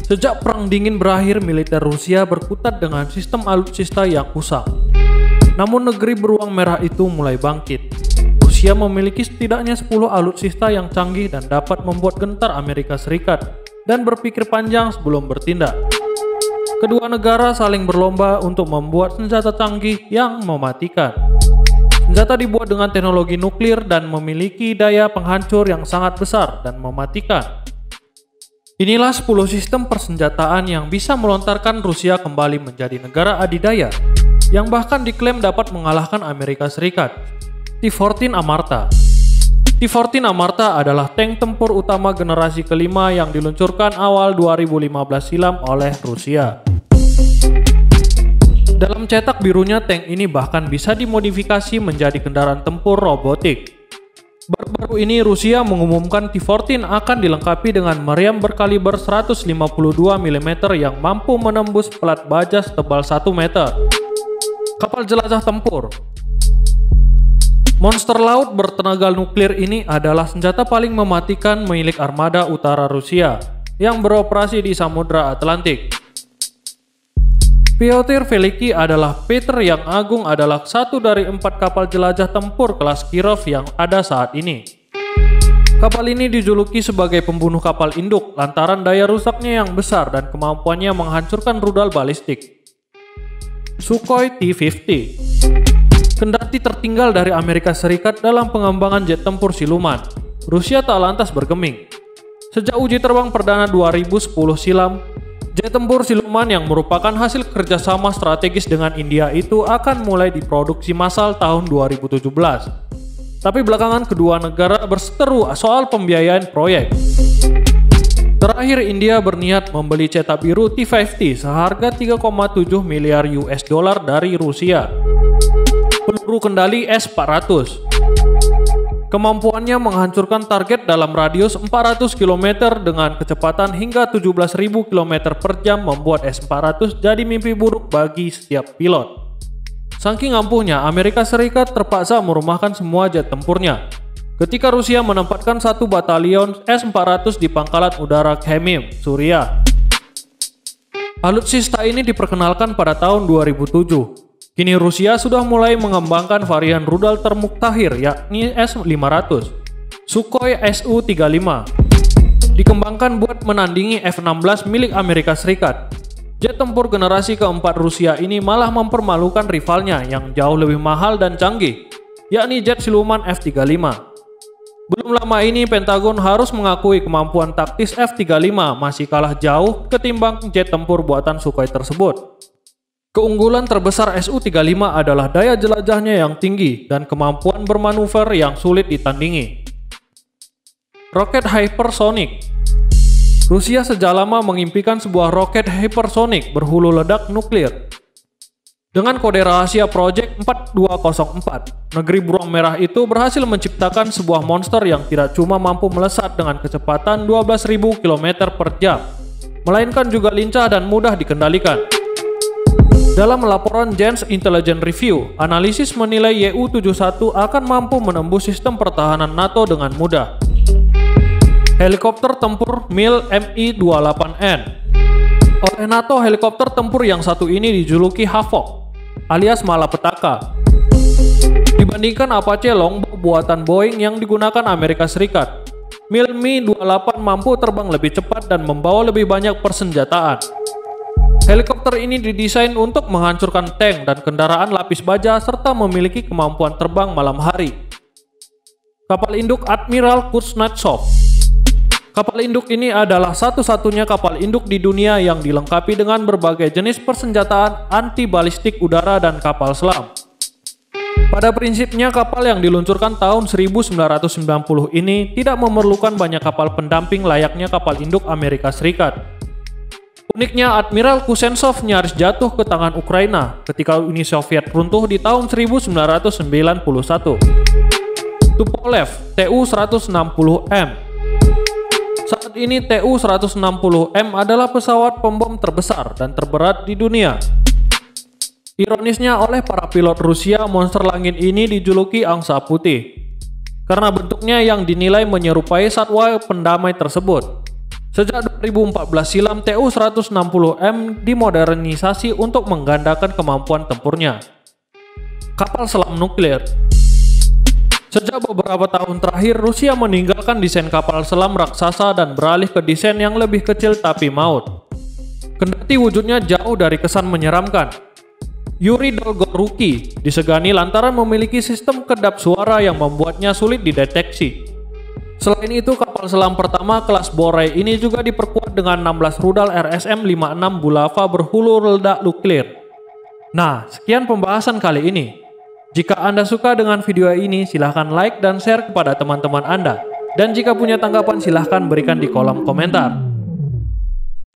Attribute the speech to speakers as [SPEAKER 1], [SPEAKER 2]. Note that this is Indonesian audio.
[SPEAKER 1] Sejak Perang Dingin berakhir, militer Rusia berkutat dengan sistem alutsista yang usang. Namun negeri beruang merah itu mulai bangkit. Rusia memiliki setidaknya 10 alutsista yang canggih dan dapat membuat gentar Amerika Serikat dan berpikir panjang sebelum bertindak. Kedua negara saling berlomba untuk membuat senjata canggih yang mematikan. Senjata dibuat dengan teknologi nuklir dan memiliki daya penghancur yang sangat besar dan mematikan. Inilah 10 sistem persenjataan yang bisa melontarkan Rusia kembali menjadi negara adidaya, yang bahkan diklaim dapat mengalahkan Amerika Serikat. T-14 Amarta. T-14 Amarta adalah tank tempur utama generasi kelima yang diluncurkan awal 2015 silam oleh Rusia. Dalam cetak birunya, tank ini bahkan bisa dimodifikasi menjadi kendaraan tempur robotik. Baru-baru ini Rusia mengumumkan T-14 akan dilengkapi dengan meriam berkaliber 152 mm yang mampu menembus pelat baja setebal 1 meter. Kapal jelajah tempur. Monster laut bertenaga nuklir ini adalah senjata paling mematikan milik armada utara Rusia yang beroperasi di Samudra Atlantik. Pyotr Veliki adalah Peter yang Agung adalah satu dari 4 kapal jelajah tempur kelas Kirov yang ada saat ini. Kapal ini dijuluki sebagai pembunuh kapal induk lantaran daya rusaknya yang besar dan kemampuannya menghancurkan rudal balistik. Sukhoi T-50. Kendati tertinggal dari Amerika Serikat dalam pengembangan jet tempur siluman, Rusia tak lantas bergeming. Sejak uji terbang perdana 2010 silam, jet tempur siluman yang merupakan hasil kerjasama strategis dengan India itu akan mulai diproduksi massal tahun 2017. Tapi belakangan kedua negara berseteru soal pembiayaan proyek. Terakhir, India berniat membeli cetak biru T-50 seharga 3,7 miliar US dollar dari Rusia. Peluru kendali S-400. Kemampuannya menghancurkan target dalam radius 400 km dengan kecepatan hingga 17.000 km per jam membuat S-400 jadi mimpi buruk bagi setiap pilot. Saking ampuhnya, Amerika Serikat terpaksa merumahkan semua jet tempurnya ketika Rusia menempatkan 1 batalion S-400 di pangkalan udara Khmeimim, Suriah. Alutsista ini diperkenalkan pada tahun 2007. Kini Rusia sudah mulai mengembangkan varian rudal termuktahir yakni S-500, Sukhoi Su-35. Dikembangkan buat menandingi F-16 milik Amerika Serikat. Jet tempur generasi keempat Rusia ini malah mempermalukan rivalnya yang jauh lebih mahal dan canggih, yakni jet siluman F-35. Belum lama ini Pentagon harus mengakui kemampuan taktis F-35 masih kalah jauh ketimbang jet tempur buatan Sukhoi tersebut. Keunggulan terbesar Su-35 adalah daya jelajahnya yang tinggi dan kemampuan bermanuver yang sulit ditandingi. Roket hypersonic. Rusia sejak lama mengimpikan sebuah roket hypersonic berhulu ledak nuklir. Dengan kode rahasia Project 4204, negeri beruang merah itu berhasil menciptakan sebuah monster yang tidak cuma mampu melesat dengan kecepatan 12.000 km per jam, melainkan juga lincah dan mudah dikendalikan. Dalam laporan Jane's Intelligence Review, analisis menilai Ju-71 akan mampu menembus sistem pertahanan NATO dengan mudah. Helikopter tempur MiL Mi-28N. Oleh NATO, helikopter tempur yang satu ini dijuluki Havok, alias malapetaka. Dibandingkan Apache Longbow buatan Boeing yang digunakan Amerika Serikat, MiL Mi-28 mampu terbang lebih cepat dan membawa lebih banyak persenjataan. Helikopter ini didesain untuk menghancurkan tank dan kendaraan lapis baja serta memiliki kemampuan terbang malam hari. Kapal induk Admiral Kuznetsov. Kapal induk ini adalah satu-satunya kapal induk di dunia yang dilengkapi dengan berbagai jenis persenjataan anti-balistik udara dan kapal selam. Pada prinsipnya, kapal yang diluncurkan tahun 1990 ini tidak memerlukan banyak kapal pendamping layaknya kapal induk Amerika Serikat. Uniknya, Admiral Kuznetsov nyaris jatuh ke tangan Ukraina ketika Uni Soviet runtuh di tahun 1991. Tupolev Tu-160M. Saat ini Tu-160M adalah pesawat pembom terbesar dan terberat di dunia. Ironisnya, oleh para pilot Rusia, monster langit ini dijuluki angsa putih karena bentuknya yang dinilai menyerupai satwa pendamai tersebut. Sejak 2014 silam, Tu-160M dimodernisasi untuk menggandakan kemampuan tempurnya. Kapal selam nuklir. Sejak beberapa tahun terakhir, Rusia meninggalkan desain kapal selam raksasa dan beralih ke desain yang lebih kecil tapi maut. Kendati wujudnya jauh dari kesan menyeramkan, Yuri Dolgoruki disegani lantaran memiliki sistem kedap suara yang membuatnya sulit dideteksi. Selain itu, kapal selam pertama kelas Borei ini juga diperkuat dengan 16 rudal RSM-56 Bulava berhulu ledak nuklir. Nah, sekian pembahasan kali ini. Jika Anda suka dengan video ini, silahkan like dan share kepada teman-teman Anda. Dan jika punya tanggapan, silahkan berikan di kolom komentar.